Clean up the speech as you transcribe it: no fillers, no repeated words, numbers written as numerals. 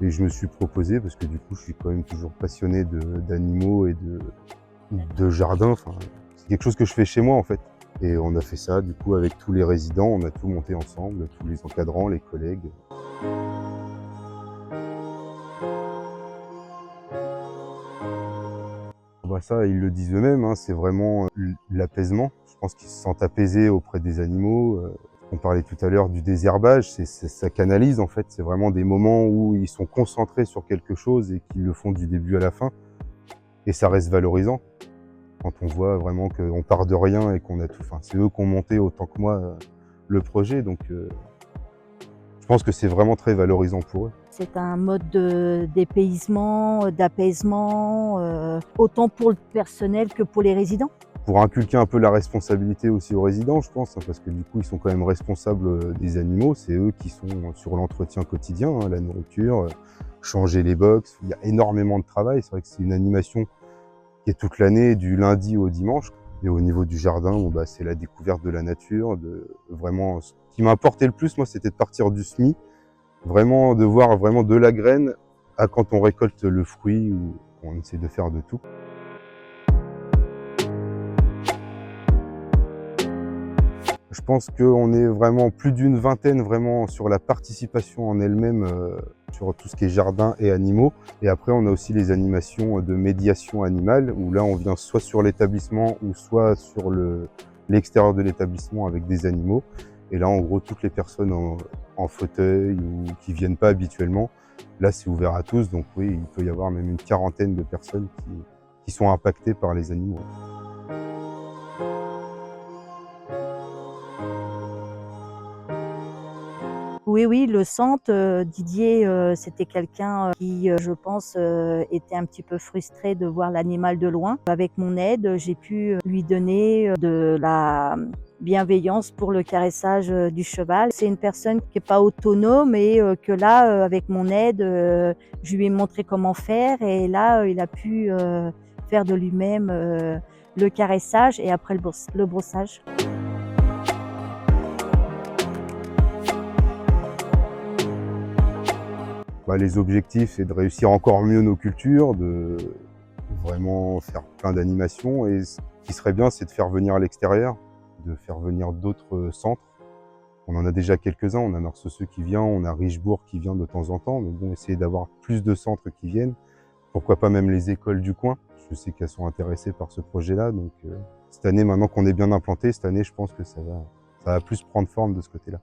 Et je me suis proposé, parce que du coup je suis quand même toujours passionné d'animaux et de jardin, enfin, c'est quelque chose que je fais chez moi en fait. Et on a fait ça du coup avec tous les résidents, on a tout monté ensemble, tous les encadrants, les collègues. Bah ça, ils le disent eux-mêmes, hein, c'est vraiment l'apaisement. Je pense qu'ils se sentent apaisés auprès des animaux. On parlait tout à l'heure du désherbage, ça canalise en fait. C'est vraiment des moments où ils sont concentrés sur quelque chose et qu'ils le font du début à la fin. Et ça reste valorisant quand on voit vraiment qu'on part de rien et qu'on a tout. Enfin, c'est eux qui ont monté autant que moi le projet, donc je pense que c'est vraiment très valorisant pour eux. C'est un mode d'épaisement, d'apaisement, autant pour le personnel que pour les résidents. Pour inculquer un peu la responsabilité aussi aux résidents, je pense, hein, parce que du coup, ils sont quand même responsables des animaux. C'est eux qui sont sur l'entretien quotidien, hein, la nourriture, changer les box. Il y a énormément de travail. C'est vrai que c'est une animation qui est toute l'année, du lundi au dimanche. Et au niveau du jardin, bon, bah, c'est la découverte de la nature. Vraiment, ce qui m'a apporté le plus, moi, c'était de partir du semis, vraiment de voir vraiment de la graine à quand on récolte le fruit, ou on essaie de faire de tout. Je pense qu'on est vraiment plus d'une vingtaine vraiment sur la participation en elle-même, sur tout ce qui est jardin et animaux. Et après, on a aussi les animations de médiation animale, où là, on vient soit sur l'établissement ou soit sur l'extérieur de l'établissement avec des animaux. Et là, en gros, toutes les personnes en fauteuil ou qui viennent pas habituellement, là, c'est ouvert à tous. Donc oui, il peut y avoir même une quarantaine de personnes qui sont impactées par les animaux. Oui, oui, le centre, Didier, c'était quelqu'un qui, je pense, était un petit peu frustré de voir l'animal de loin. Avec mon aide, j'ai pu lui donner de la bienveillance pour le caressage du cheval. C'est une personne qui est pas autonome et que là, avec mon aide, je lui ai montré comment faire et là, il a pu faire de lui-même le caressage et après le brossage. Bah, les objectifs, c'est de réussir encore mieux nos cultures, de vraiment faire plein d'animations. Et ce qui serait bien, c'est de faire venir à l'extérieur, de faire venir d'autres centres. On en a déjà quelques-uns, on a Marsosseux qui vient, on a Richebourg qui vient de temps en temps, mais bon, essayer d'avoir plus de centres qui viennent. Pourquoi pas même les écoles du coin. Je sais qu'elles sont intéressées par ce projet-là. Donc cette année, maintenant qu'on est bien implanté, cette année, je pense que ça va plus prendre forme de ce côté-là.